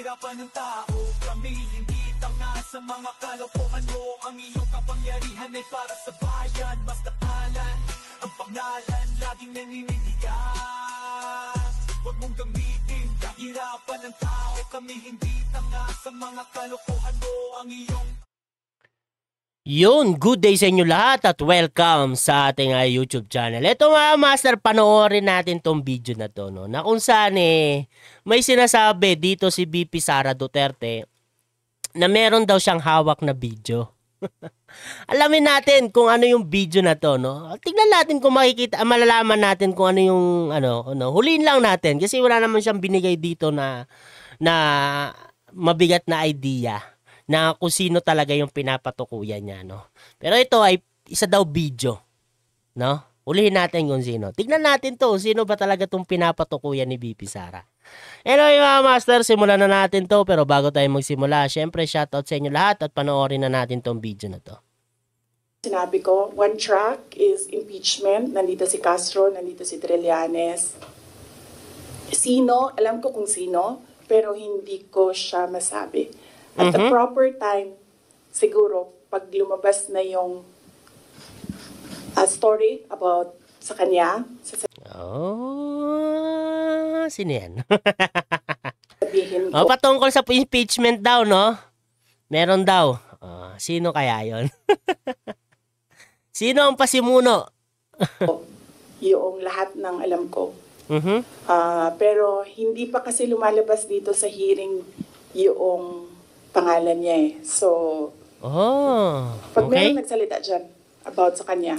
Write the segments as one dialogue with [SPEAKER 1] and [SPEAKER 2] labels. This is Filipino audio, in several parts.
[SPEAKER 1] kahirapan ng tao. Kami hindi tanga sa mga kalokohan mo. Ang iyong kapangyarihan ay para sa bayan. Basta kalan, ang pangalan laging naninindigan. Huwag mong gamitin kahirapan ng tao. Kami hindi tanga sa mga kalokohan mo. Ang iyong
[SPEAKER 2] Yun, good day sa inyo lahat at welcome sa ating YouTube channel. Ito mga master, panoorin natin tong video na to, no? Na kung saan may sinasabi dito si VP Sara Duterte na meron daw siyang hawak na video. Alamin natin kung ano yung video na to, no? Tignan natin kung makikita, malalaman natin kung ano yung huliin lang natin kasi wala naman siyang binigay dito na mabigat na idea na kung sino talaga yung pinapatukuyan niya, no? Pero ito ay isa daw video, no? Ulihin natin kung sino. Tignan natin to, sino ba talaga itong pinapatukuyan ni VP Sara. Anyway mga master, simulan na natin to. Pero bago tayo magsimula, syempre shoutout sa inyo lahat at panoorin na natin tong video na to.
[SPEAKER 3] Sinabi ko, one track is impeachment. Nandito si Castro, nandito si Trillanes. Sino? Alam ko kung sino, pero hindi ko siya masabi. At the proper time, siguro, pag lumabas na yung story about sa kanya,
[SPEAKER 2] sino yan?
[SPEAKER 3] sabihin ko.
[SPEAKER 2] Patungkol sa impeachment daw, no? Meron daw. Sino kaya yon? Sino ang pasimuno?
[SPEAKER 3] Yung lahat ng alam ko. Pero hindi pa kasi lumalabas dito sa hearing yung pangalan niya eh. So, pag meron nagsalita dyan about sa kanya,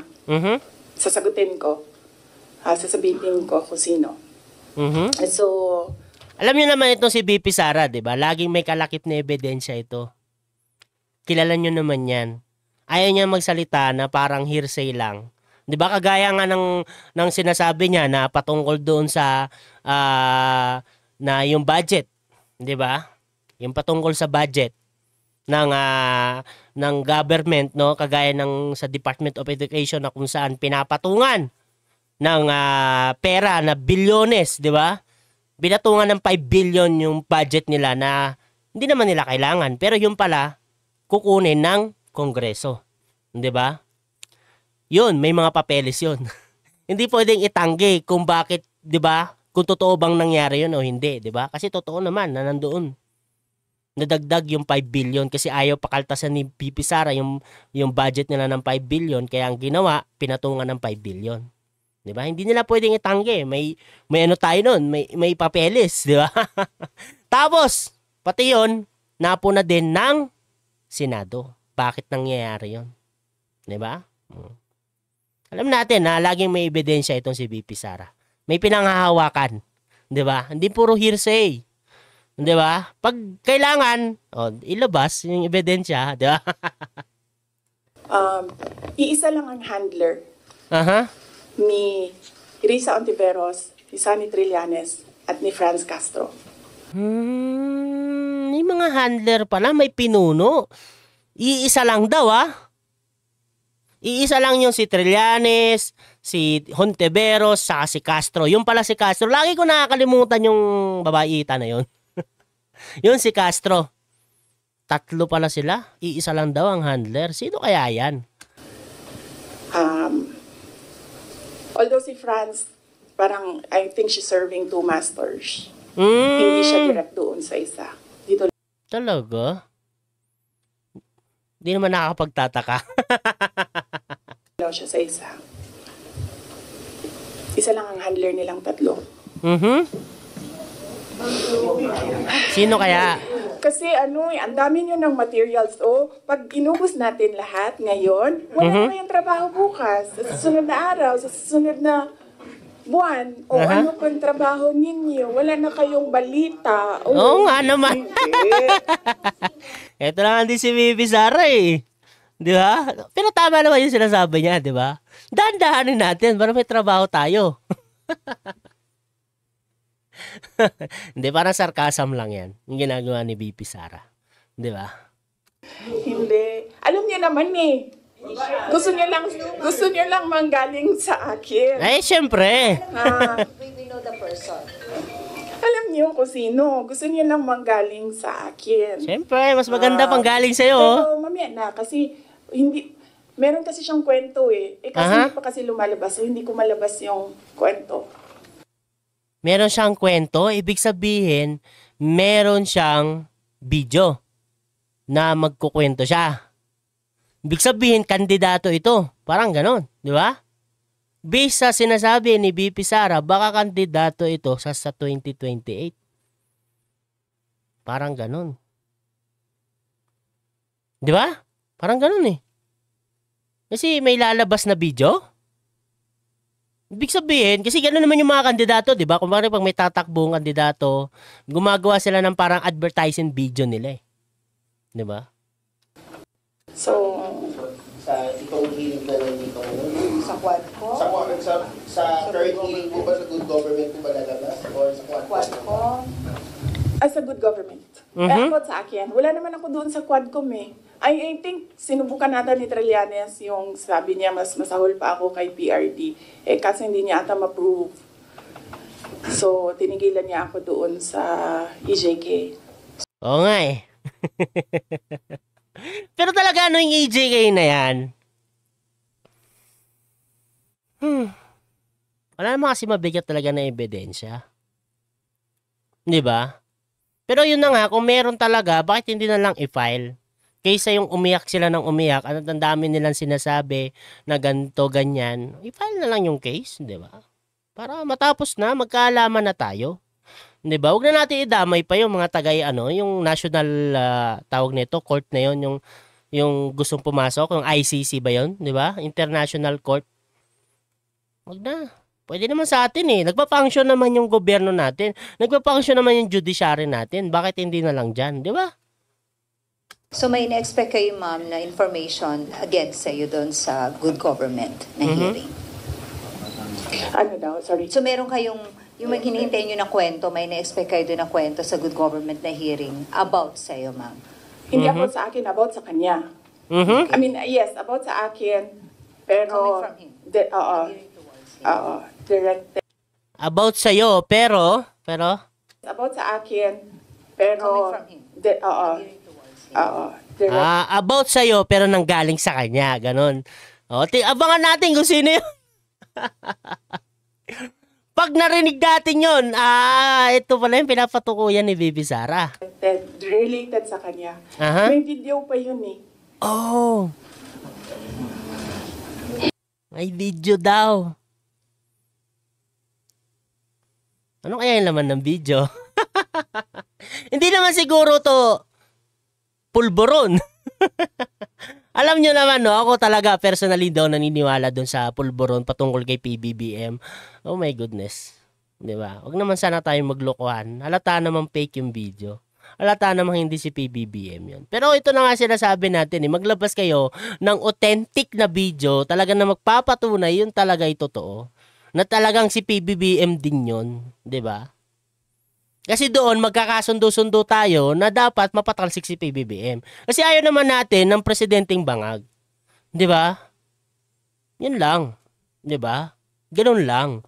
[SPEAKER 3] sasagutin ko, sasabihin ko kung sino. So,
[SPEAKER 2] alam niyo naman itong si VP Sara, di ba? Laging may kalakip na ebidensya ito. Kilala niyo naman yan. Ayaw niya magsalita na parang hearsay lang. Di ba? Kagaya nga ng sinasabi niya na patungkol doon sa na yung budget. Di ba? Yung patungkol sa budget ng government, no, kagaya ng sa Department of Education na kung saan pinapatungan ng pera na bilyones, di ba? Binatungan ng 5 billion yung budget nila na hindi naman nila kailangan, pero yung pala kukunin ng Kongreso, di ba? Yun, may mga papeles yun. Hindi pwedeng itanggi kung bakit, di ba? Kung totoo bang nangyari yun o hindi, di ba? Kasi totoo naman na nandoon. Nadagdag yung 5 billion kasi ayaw pakaltasan ni VP Sara yung budget nila ng 5 billion kaya ang ginawa, pinatungan ng 5 billion. 'Di ba? Hindi nila pwedeng itanggi. May ano tayo noon, may papeles, 'di ba? Tapos, pati 'yon napuna din ng Senado. Bakit nangyayari 'yon? 'Di ba? Alam natin na laging may ebidensya itong si VP Sara. May pinanghahawakan, 'di ba? Hindi puro hearsay. Di ba? Pag kailangan, ilabas yung ebidensya, di ba?
[SPEAKER 3] Iisa lang ang handler ni Risa Ontiveros, ni Sonny Trillanes, at ni Franz Castro.
[SPEAKER 2] May mga handler pala, may pinuno. Iisa lang daw, Iisa lang yung si Trillanes, si Ontiveros, saka si Castro. Yung pala si Castro. Lagi ko nakakalimutan yung babaita na yun. Yun si Castro. 3 pala sila. Iisa lang daw ang handler. Sino kaya yan?
[SPEAKER 3] Although si Franz, parang I think she's serving 2 masters. Hindi siya direct doon sa isa. Dito
[SPEAKER 2] talaga? Hindi naman nakakapagtataka.
[SPEAKER 3] daw siya sa isa. Isa lang ang handler nilang 3.
[SPEAKER 2] Sino kaya?
[SPEAKER 3] Kasi ang dami nyo ng materials. Pag inubos natin lahat ngayon, wala na yung trabaho bukas. Sa susunod na araw, sa susunod na buwan, ano pang trabaho ninyo? Wala na kayong balita.
[SPEAKER 2] Oo nga naman. Ito lang din si VP Sara Di ba? Pero tama naman yung sinasabi niya, di ba? Dahan-dahanin natin para may trabaho tayo. Hindi, parang sarcasm lang yan. Yung ginagawa ni VP Sara. Di ba?
[SPEAKER 3] Hindi. Alam niyo naman Gusto niyo lang manggaling sa akin.
[SPEAKER 2] Ay, syempre.
[SPEAKER 4] We know the person.
[SPEAKER 3] Alam niyo kung sino. Gusto niya lang manggaling sa akin.
[SPEAKER 2] Siyempre, mas maganda pang galing sa'yo.
[SPEAKER 3] Pero mamaya na, kasi hindi, meron kasi siyang kwento eh. Kasi hindi pa kasi lumalabas, so hindi ko malabas yung kwento.
[SPEAKER 2] Meron siyang kwento, ibig sabihin, meron siyang video na magkukwento siya. Ibig sabihin, kandidato ito. Parang ganon, di ba? Based sa sinasabi ni VP Sara, baka kandidato ito sa 2028. Parang ganon. Di ba? Parang ganon eh. Kasi may lalabas na video. Ibig sabihin, kasi gano'n naman yung mga kandidato, di ba? Kung bakit pag may tatakbong kandidato, gumagawa sila ng parang advertising video nila eh. Di ba?
[SPEAKER 3] So,
[SPEAKER 4] sa itong hearing na nandito ngayon?
[SPEAKER 3] sa quad ko?
[SPEAKER 4] Sa third hearing po ba sa good government po ba lalabas? Or sa quad
[SPEAKER 3] Ko? Sa good government. About sa akin, wala naman ako doon sa Quadcom eh. I think sinubukan natin ni Trillanes yung sabi niya mas masahol pa ako kay PRD. Kasi hindi niya ata ma-prove. So, tinigilan niya ako doon sa EJK.
[SPEAKER 2] Oo nga eh. Pero talaga ano yung EJK na yan? Wala naman kasi mabigat talaga na ebidensya. Di ba? Pero yun na nga, kung meron talaga, bakit hindi na lang i-file? Kaysa yung umiyak sila ng umiyak at ang dami nilang sinasabi na ganito, ganyan, i-file na lang yung case, di ba? Para matapos na, magkaalaman na tayo. Di ba? Huwag na natin idamay pa yung mga yung national tawag nito, court na yun, yung gustong pumasok, yung ICC ba yun? Di ba? International Court. Huwag na. Pwede naman sa atin eh. Nagpa-function naman yung gobyerno natin. Nagpa-function naman yung judiciary natin. Bakit hindi na lang dyan? Di ba?
[SPEAKER 5] So may na-expect kayo, ma'am, na information against sa'yo doon sa good government na hearing?
[SPEAKER 3] Ano daw? Sorry.
[SPEAKER 5] So meron kayong, yung hinihintay nyo na kwento, may na-expect kayo doon na kwento sa good government na hearing about sa'yo, ma'am?
[SPEAKER 3] Hindi about sa akin, about sa kanya. I mean, yes, about sa akin. Pero,
[SPEAKER 5] Coming from him?
[SPEAKER 3] Directed.
[SPEAKER 2] About sa'yo, pero?
[SPEAKER 3] About sa akin. Pero,
[SPEAKER 5] Coming from him?
[SPEAKER 3] direct.
[SPEAKER 2] About sa'yo, pero nanggaling sa kanya. Ganon. Abangan natin kung sino yun. Pag narinig natin yun, ito pala yung pinapatukuyan ni Bibi Sara.
[SPEAKER 3] Related sa kanya. May video pa yun eh.
[SPEAKER 2] Oh. May video daw. Ano kaya yung laman ng video? Hindi naman siguro to pulburon. Alam nyo naman, no? Ako talaga personally daw naniniwala doon sa pulburon patungkol kay PBBM. Oh my goodness. Di ba? Huwag naman sana tayong maglokohan. Halata naman fake yung video. Halata naman hindi si PBBM yun. Pero ito na nga sinasabi natin, maglabas kayo ng authentic na video talaga na magpapatunay yun talaga ay totoo. Na talagang si PBBM din yun. Di ba? Kasi doon magkakasundo-sundo tayo na dapat mapatalsik si PBBM. Kasi ayaw naman natin ng presidenteng bangag. 'Di ba? Yun lang. 'Di ba? Ganoon lang.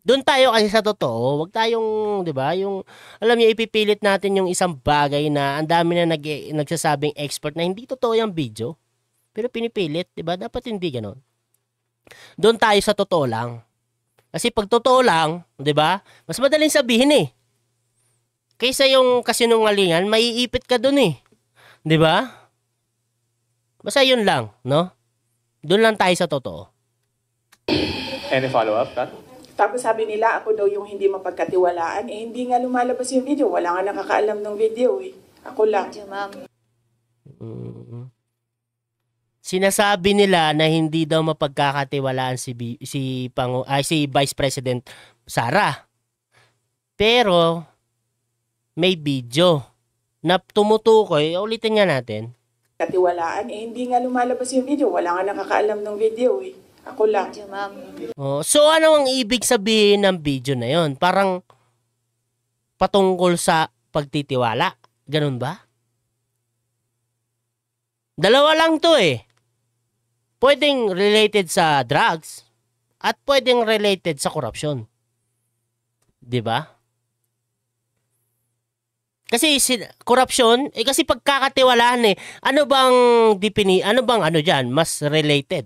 [SPEAKER 2] Doon tayo kasi sa totoo, wag tayong, 'di ba, yung alam niyo ipipilit natin yung isang bagay na ang dami na nagsasabing expert na hindi totoo yung video. Pero pinipilit, 'di ba? Dapat hindi ganoon. Doon tayo sa totoo lang. Kasi pag totoo lang, 'di ba? Mas madaling sabihin eh. Kaysa yung kasinungalingan, maiipit ka dun eh. 'Di ba? Basta yun lang, no? Doon lang tayo sa totoo.
[SPEAKER 6] Any follow-up, Kat?
[SPEAKER 3] Tapos sabi nila, ako daw yung hindi mapagkatiwalaan. Hindi nga lumalabas yung video. Wala nga nakakaalam ng video eh. Ako lang.
[SPEAKER 5] Thank you, ma'am.
[SPEAKER 2] Sinasabi nila na hindi daw mapagkakatiwalaan si Vice President Sara. Pero may video na tumutukoy, ulitin nga natin.
[SPEAKER 3] Katiwalaan, hindi nga lumalabas yung video. Wala nga nakakaalam ng video eh. Ako lang.
[SPEAKER 5] Thank you, ma'am.
[SPEAKER 2] So ano ang ibig sabihin ng video na yon? Parang patungkol sa pagtitiwala. Ganun ba? Dalawa lang to eh. Pwedeng related sa drugs at pwedeng related sa corruption. 'Di ba? Kasi corruption, kasi pagkakatiwalaan ano bang ano diyan mas related?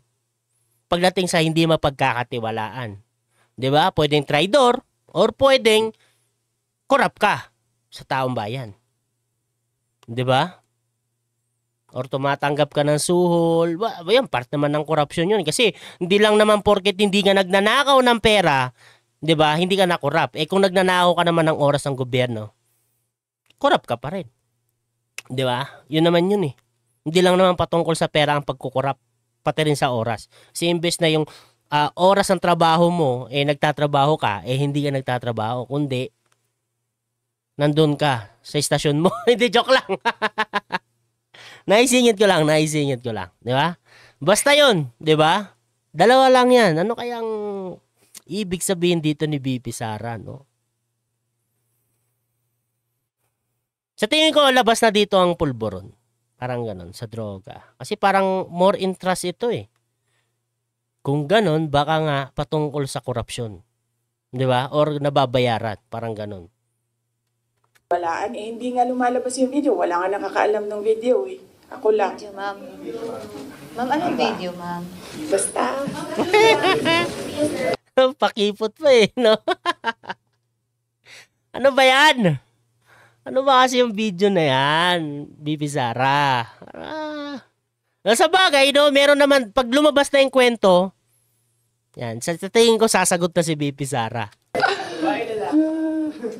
[SPEAKER 2] Pagdating sa hindi mapagkakatiwalaan. 'Di ba? Pwedeng traidor or pwedeng corrupt ka sa taong bayan. 'Di ba? Or tumatanggap ka ng suhol. Yan, part naman ng corruption yun. Kasi hindi lang naman porket hindi ka nagnanakaw ng pera, 'di ba? Hindi ka na corrupt. Kung nagnanakaw ka naman ng oras ng gobyerno, corrupt ka pa rin. 'Di ba? Yun naman yun Hindi lang naman patungkol sa pera ang pagkukorrupt, pati rin sa oras. Kasi imbes na yung oras ng trabaho mo, nagtatrabaho ka, hindi ka nagtatrabaho, kundi nandun ka sa istasyon mo. Hindi, joke lang. Naisingit ko lang. 'Di ba? Basta yun, 'di ba? Dalawa lang yan. Ano kayang ibig sabihin dito ni BP Sara, no? Sa tingin ko, labas na dito ang pulburon. Parang ganon, sa droga. Kasi parang more interest ito Kung ganon, baka nga patungkol sa korupsyon. 'Di ba? Or nababayaran. Parang ganon.
[SPEAKER 3] Walaan, hindi nga lumalabas yung video. Wala nga nakakaalam ng video Ako lang.
[SPEAKER 5] Video, ma'am. Ma'am, anong video, ma'am?
[SPEAKER 3] Basta.
[SPEAKER 2] Pakipot pa no? Ano ba yan? Ano ba kasi yung video na yan? BP Sara. Sa bagay, meron naman, pag lumabas na yung kwento, yan, sa tingin ko sasagot na si BP Sara.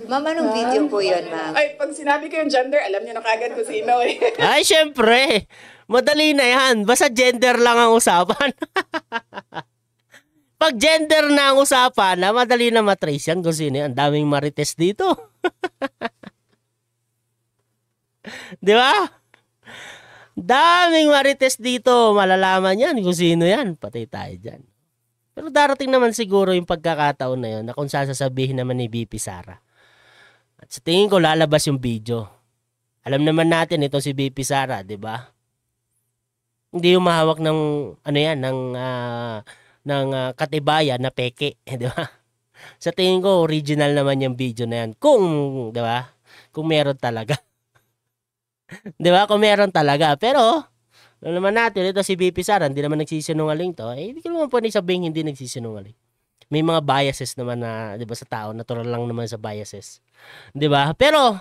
[SPEAKER 5] Ma'am, anong video po yun, ma'am?
[SPEAKER 3] Ay, pag sinabi ko yung gender, alam niyo na kagad kung sino
[SPEAKER 2] Ay, syempre. Madali na yan. Basta gender lang ang usapan. Pag gender na ang usapan, madali na matrace yan kung sino yan. Ang daming marites dito. Di ba? Daming marites dito. Malalaman yan kung sino yan. Patay tayo dyan. Pero darating naman siguro yung pagkakataon na yun na kung sasabihin naman ni BP Sara. At sa tingin ko lalabas yung video. Alam naman natin ito si BP Sara, 'di ba? Hindi yung mahawak ng katibayan na peke, 'di ba? Sa tingin ko original naman yung video na yan. Kung, 'di ba? Kung meron talaga. 'Di ba? Kung meron talaga. Pero alam naman natin ito si BP Sara, hindi naman nagsisinungaling to. Hindi ko naman pwede sabihin hindi nagsisinungaling. May mga biases naman na, 'di ba, sa tao, natural lang naman sa biases. 'Di ba? Pero,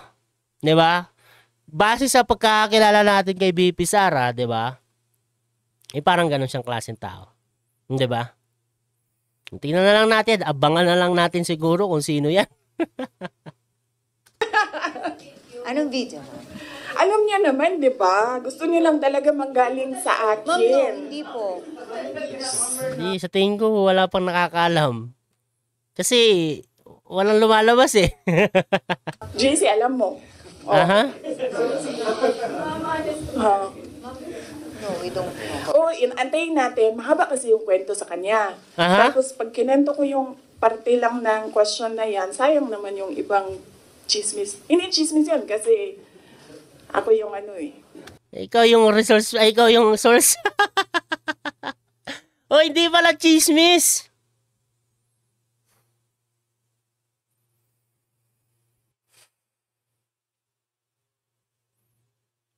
[SPEAKER 2] 'di ba? Base sa pagkakilala natin kay BP Sara, 'di ba? Parang gano'n siyang klaseng tao. 'Di ba? Tingnan na lang natin, abangan na lang natin siguro kung sino 'yan.
[SPEAKER 5] Anong video?
[SPEAKER 3] Alam niya naman, di ba? Gusto niya lang talaga manggaling sa akin.
[SPEAKER 5] Ma'am, no, hindi po.
[SPEAKER 2] Hindi, sa tingin ko wala pang nakakaalam. Kasi walang lumalabas
[SPEAKER 3] JC, alam mo.
[SPEAKER 2] Aha.
[SPEAKER 5] No, we don't know.
[SPEAKER 3] Antayin natin. Mahaba kasi yung kwento sa kanya.
[SPEAKER 2] Aha.
[SPEAKER 3] Tapos pag kinento ko yung parte lang ng question na yan, sayang naman yung ibang chismis. Hindi chismis yun kasi ako yung
[SPEAKER 2] Ikaw yung resource, ikaw yung source. Hindi pala chismis.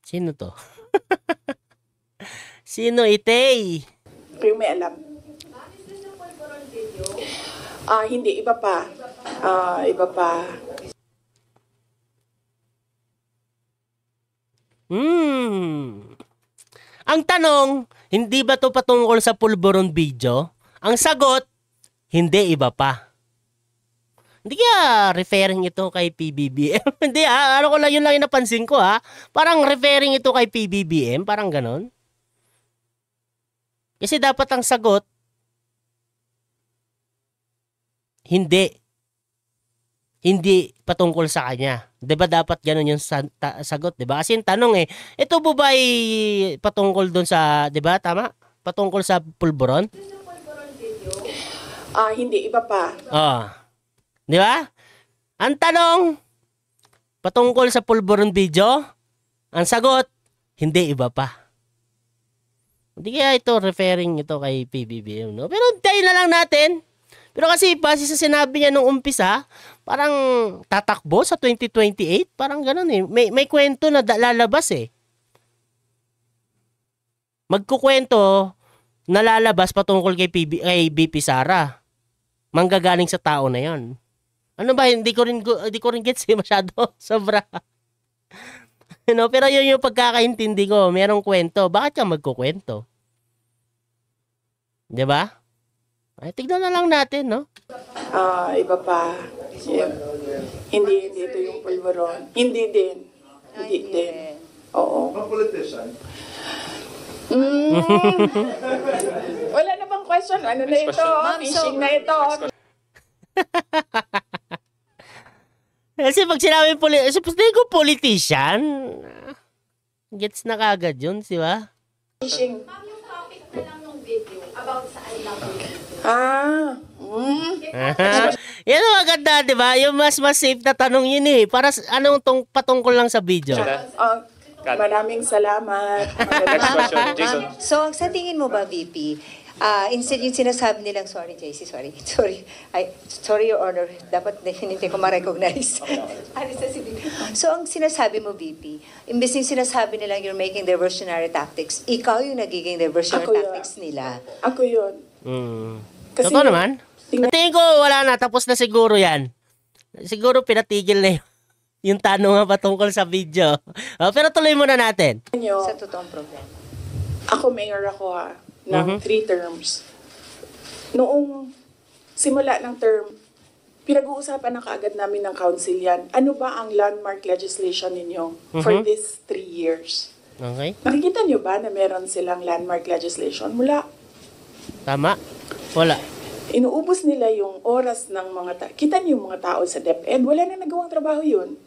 [SPEAKER 2] Sino to? Sino Itay?
[SPEAKER 3] Yung may alam. Hindi. Iba pa. Iba pa.
[SPEAKER 2] Ang tanong, hindi ba to patungkol sa pulburon video? Ang sagot, hindi, iba pa. Hindi kaya referring ito kay PBBM. Hindi ano ko lang, yun lang yung napansin ko Parang referring ito kay PBBM, parang ganon. Kasi dapat ang sagot, hindi patungkol sa kanya. 'Di ba dapat gano'n yung sagot, 'di ba? Kasi yung tanong ito po ba ay patungkol doon sa, 'di ba? Tama? Patungkol sa pulburon?
[SPEAKER 3] Hindi, iba pa.
[SPEAKER 2] 'Di ba? Ang tanong, patungkol sa pulburon video? Ang sagot, hindi, iba pa. Hindi kaya ito referring ito kay PBBM, no? Pero tayo na lang natin. Pero kasi base sa sinabi niya nung umpisa, parang tatakbo sa 2028, parang gano'n eh. May kwento na lalabas eh. Magkukwento na lalabas patungkol kay BP Sara. Manggagaling sa tao na 'yon. Ano ba, hindi ko rin gets eh, masyado. Sobra. Pero yun yung pagkakaintindi ko, merong kwento. Bakit ka magkukwento? 'Di ba? Ay, tignan na lang natin, no?
[SPEAKER 3] Iba pa. Hindi ito yung pulburon. Hindi din. Oo.
[SPEAKER 4] politician.
[SPEAKER 3] Wala na bang question? Ano na ito? Fishing na ito.
[SPEAKER 2] Kasi pag sinabi politician, gets na kagad yun, di ba?
[SPEAKER 3] Fishing.
[SPEAKER 7] Ma'am, yung topic na lang ng video about saan lang
[SPEAKER 2] Yan ang maganda, di ba? Yung mas safe na tanong yun eh. Para patungkol lang sa video.
[SPEAKER 3] Maraming salamat.
[SPEAKER 6] Next question, Jason.
[SPEAKER 5] So, sa tingin mo ba, VP, instead yung sinasabi nilang, sorry, JC, sorry, Your Honor, dapat hindi ko ma-recognize. So, ang sinasabi mo, VP, imbes yung sinasabi nilang you're making diversionary tactics, ikaw yung nagiging diversionary tactics nila.
[SPEAKER 3] Ako yun. Kasi
[SPEAKER 2] Totoo naman. Tingin ko, wala na. Tapos na siguro yan. Siguro pinatigil na yung tanong patungkol sa video. Pero tuloy muna natin.
[SPEAKER 5] Sa totoong problema.
[SPEAKER 3] Ako, mayor ako ng 3 terms. Noong simula ng term, pinag-uusapan na kaagad namin ng council yan. Ano ba ang landmark legislation ninyo for this 3 years?
[SPEAKER 2] Okay.
[SPEAKER 3] Nakikita nyo ba na meron silang landmark legislation? Wala.
[SPEAKER 2] Tama? Wala.
[SPEAKER 3] Inuubos nila yung oras ng mga kita niyo yung mga tao sa DepEd, wala na nagawang trabaho yun.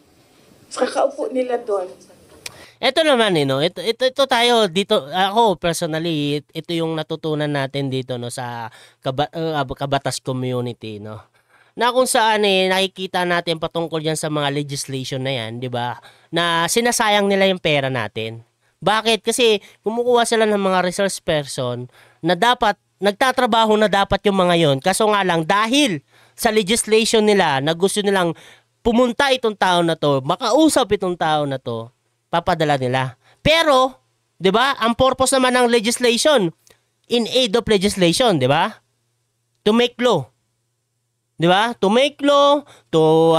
[SPEAKER 3] So, kakaupo nila doon.
[SPEAKER 2] Ito naman ito tayo dito, ako personally, ito yung natutunan natin dito no sa Kabatas community, no. Na kung saan nakikita natin patungkol yan sa mga legislation na yan, 'di ba? Na sinasayang nila yung pera natin. Bakit? Kasi kumukuha sila ng mga resource person na dapat nagtatrabaho na dapat yung mga yon. Kaso nga lang dahil sa legislation nila na gusto nilang pumunta itong tao na to, makausap itong tao na to, papadala nila. Pero, 'di ba? Ang purpose naman ng legislation in aid of legislation, 'di ba? To make law. 'Di ba? To make law, to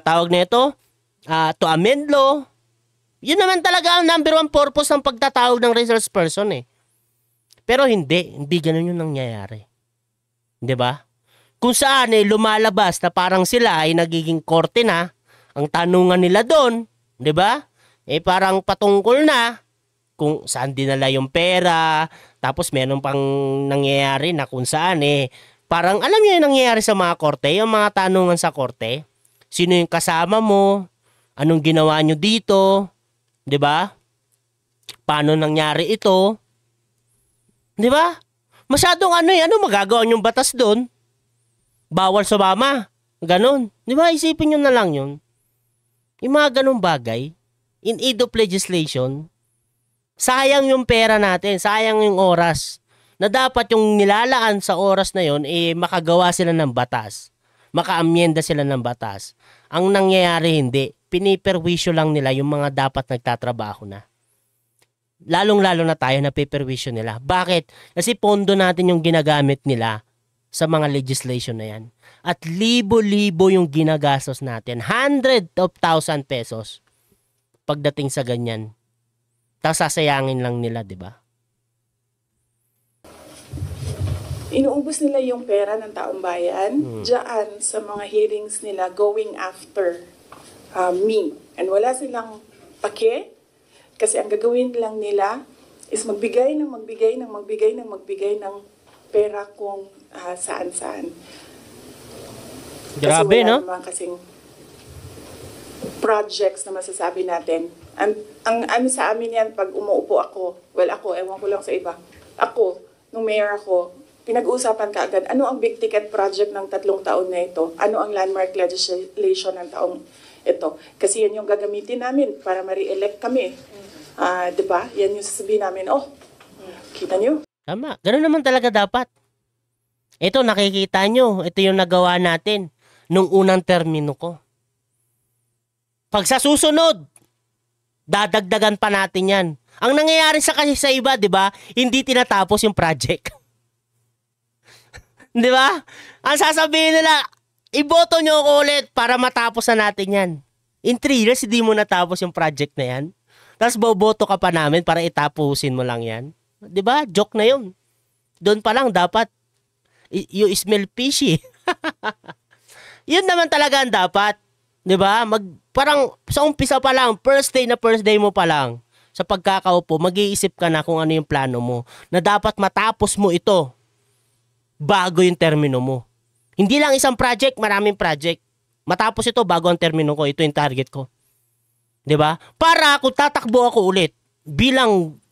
[SPEAKER 2] tawag nito, to amend law. Yun naman talaga ang number 1 purpose ng pagtatawag ng resource person eh. Pero hindi ganoon yung nangyayari. 'Di ba? Kung saan lumalabas na parang sila ay nagiging korte na, ang tanungan nila doon, 'di ba? Parang patungkol na kung saan dinala yung pera, tapos meron pang nangyayari na kung saan parang alam niyo yung nangyayari sa mga korte, yung mga tanungan sa korte, sino yung kasama mo, anong ginawa niyo dito, 'di ba? Paano nangyari ito? 'Di ba? Masyadong ano magagawa yung batas doon? Bawal sumama. Ganon. 'Di ba? Isipin niyo na lang 'yun. Yung mga ganong bagay, in aid of legislation, sayang yung pera natin, sayang yung oras. Na dapat yung nilalaan sa oras na 'yon makagawa sila ng batas. Makaamyenda sila ng batas. Ang nangyayari hindi, piniperwisyo lang nila yung mga dapat nagtatrabaho na. Lalong-lalo na tayo na piperwisyo nila. Bakit? Kasi pondo natin yung ginagamit nila sa mga legislation na yan. At libo-libo yung ginagastos natin. 100,000 pesos pagdating sa ganyan. Tapos sasayangin lang nila, di ba?
[SPEAKER 3] Inuubos nila yung pera ng taong bayan diyan sa mga hearings nila going after me. And wala silang pake. Kasi ang gagawin lang nila is magbigay ng pera kung saan-saan.
[SPEAKER 2] Grabe,
[SPEAKER 3] kasi
[SPEAKER 2] no?
[SPEAKER 3] Wala naman kasing projects na masasabi natin. Ang ano sa amin yan, pag umuupo ako, ewan ko lang sa iba. Ako, nung mayor ako, pinag-uusapan kaagad, ano ang big ticket project ng 3 taon na ito? Ano ang landmark legislation ng taong ito? Kasi yan yung gagamitin namin para ma-re-elect kami. Diba? Yan yung sasabihin namin, kita nyo?
[SPEAKER 2] Tama. Ganun naman talaga dapat. Ito, nakikita nyo. Ito yung nagawa natin. nung unang termino ko. Pag sa susunod, dadagdagan pa natin yan. Ang nangyayari kasi sa iba, di ba? Hindi tinatapos yung project. Di ba? Ang sasabihin nila, iboto nyo ako ulit para matapos na natin yan. In 3 years, hindi mo natapos yung project na yan. Tapos boboto ka pa namin para itapusin mo lang yan. Di ba? Joke na yun. Doon pa lang dapat you smell fishy. Yun naman talaga ang dapat. Di ba? Parang sa umpisa pa lang, first day mo pa lang, sa pagkakaupo, mag-iisip ka na kung ano yung plano mo. Na dapat matapos mo ito bago yung termino mo. Hindi lang isang project, maraming project. Matapos ito bago ang termino ko, ito yung target ko. 'Di ba? Para kung tatakbo ako ulit bilang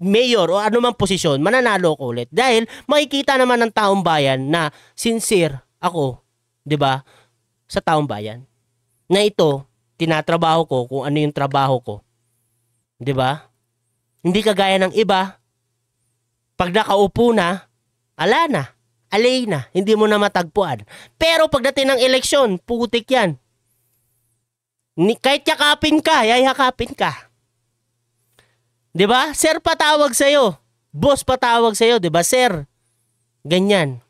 [SPEAKER 2] mayor o anumang posisyon, mananalo ako ulit. Dahil makikita naman ng taong bayan na sincere ako, 'di ba? Sa taong bayan. Na ito, tinatrabaho ko kung ano yung trabaho ko. 'Di ba? Hindi kagaya ng iba. Pag nakaupo na, ala na. Alay na, hindi mo na matagpuan. Pero pagdating ng eleksyon, putik yan. Kahit yakapin ka, yayakapin ka. 'Di ba? Sir patawag sa'yo. Boss patawag sa'yo, 'di ba, sir? Ganyan.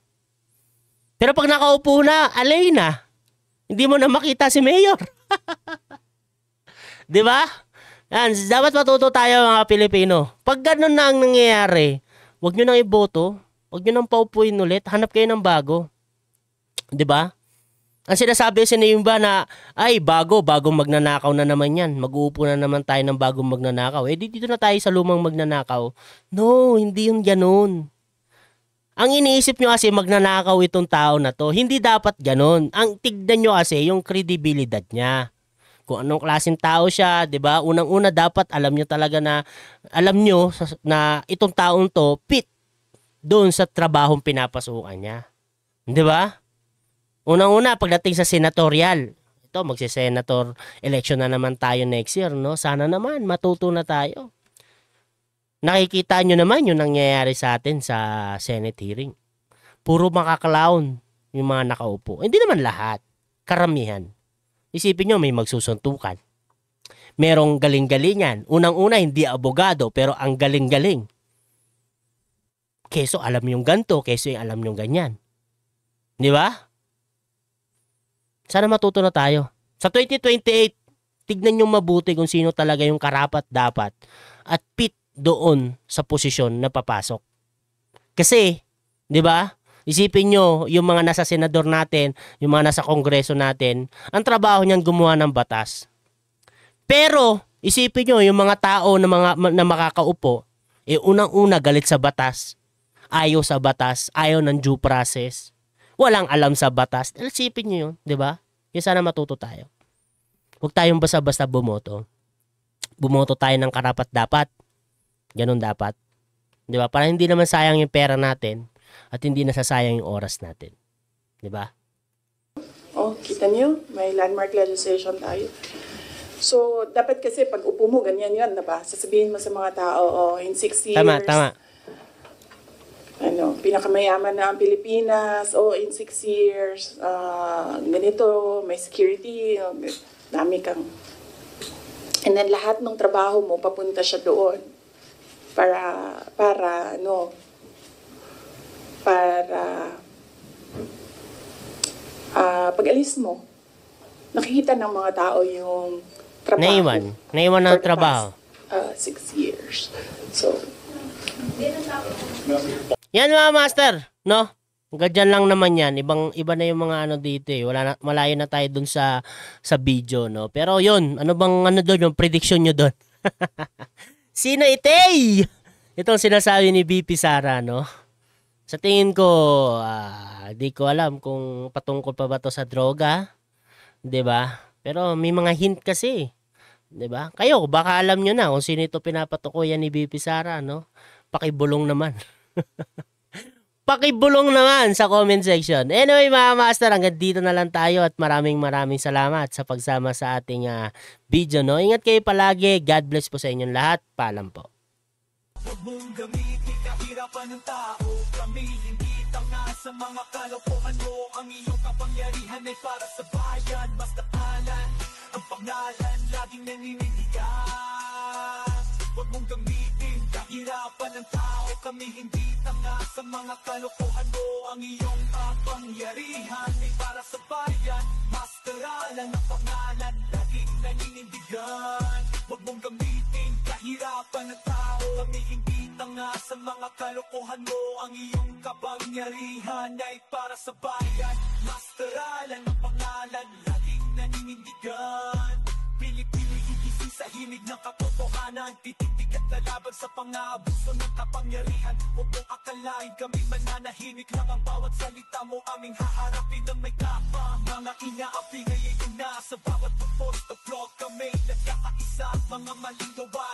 [SPEAKER 2] Pero pag nakaupo na, alay na. Hindi mo na makita si mayor. 'Di ba? Yan, dapat matuto tayo mga Pilipino. Pag ganun na ang nangyayari, huwag nyo nang iboto. Huwag nyo nang paupuin ulit. Hanap kayo ng bago. 'Di ba? Ang sinasabi sa inyo ba na, ay, bagong magnanakaw na naman yan. Mag-uupo na naman tayo ng bagong magnanakaw. Eh, dito na tayo sa lumang magnanakaw. No, hindi yun ganun. Ang iniisip nyo kasi magnanakaw itong tao na to. Hindi dapat ganun. Ang tignan nyo kasi yung kredibilidad niya. Kung anong klaseng tao siya, 'di ba? Unang-una dapat alam nyo talaga na, alam nyo na itong taong to, fit doon sa trabahong pinapasukan niya. 'Di ba? Unang-una pagdating sa senatorial, ito magse-senator election na naman tayo next year, no? Sana naman matuto na tayo. Nakikita nyo naman yung nangyayari sa atin sa Senate hearing. Puro makakalaon yung mga nakaupo. Hindi naman lahat, karamihan. Isipin nyo may magsusuntukan. Merong galing-galingan. Unang-una hindi abogado pero ang galing-galing. Keso alam yung ganto, keso yung alam yung ganyan. Di ba? Sana matuto na tayo. Sa 2028, tignan nyo mabuti kung sino talaga yung karapat-dapat at fit doon sa posisyon na papasok. Kasi, di ba? Isipin nyo, yung mga nasa senador natin, yung mga nasa kongreso natin, ang trabaho niyan gumawa ng batas. Pero, isipin nyo, yung mga tao na makakaupo, unang-una galit sa batas. Ayaw sa batas, ayaw ng due process, walang alam sa batas. Isipin nyo yun, di ba? Yung sana matuto tayo. Huwag tayong basta-basta bumoto. Bumoto tayo ng karapat-dapat. Ganun dapat. Di ba? Para hindi naman sayang yung pera natin at hindi nasasayang yung oras natin. Di ba?
[SPEAKER 3] Oh, kita niyo? May landmark legislation tayo. So, dapat kasi pag upo mo, ganyan yan, diba? Sasabihin mo sa mga tao, oh, in 6 years...
[SPEAKER 2] Tama.
[SPEAKER 3] Pinakamayaman na ang Pilipinas, in 6 years, ganito, may security, dami kang... And then lahat ng trabaho mo, papunta siya doon para pag-alis mo, nakikita ng mga tao yung trabaho.
[SPEAKER 2] Naiwan ng trabaho.
[SPEAKER 3] 6 years. So,
[SPEAKER 2] yan mga master, no? Ganyan lang naman yan. Iba na yung mga ano dito eh. Malayo na tayo dun sa video, no? Pero yun, ano bang doon, yung prediction nyo doon? Sino itay? Itong sinasabi ni BP Sara, no? Sa tingin ko, di ko alam kung patungkol pa ba to sa droga. 'Di ba? Pero may mga hint kasi. 'Di ba? Kayo, baka alam nyo na kung sino ito pinapatukoyan ni BP Sara, no? Pakibulong naman. Pakibulong naman sa comment section. Anyway mga master, hanggang dito na lang tayo at maraming salamat sa pagsama sa ating video, no? Ingat kayo palagi. God bless po sa inyong lahat. Paalam po.
[SPEAKER 1] Huwag mong gamitin kahirapan ng tao. Kami hindi tanga sa mga kalokohan mo. Ang iyong kapangyarihan ay para sa bayan. Basta alan ang pangalan, laging naninindigan. Huwag mong gamitin kahirapan ng tao. Kami hindi tanga sa mga kalokohan mo. Ang iyong kapangyarihan ay para sa bayan. Masteralan ang pangalan, laging naninindigan. Huwag mong gamitin kahirapan ng tao. Kami hindi tanga sa mga kalokohan mo. Ang iyong kapangyarihan ay para sa bayan. Masteralan ang pangalan, laging naninindigan. Pili-pili higising sa himig ng katotohanan. Tititig at lalaban sa pang-aabuso ng kapangyarihan. Huwag mong akalain kami mananahimik lang. Ang bawat salita mo aming haharapin ng may kapang. Mga inaapi ngayon na sa bawat post of vlog kami nagkakaisa. Mga maling gawa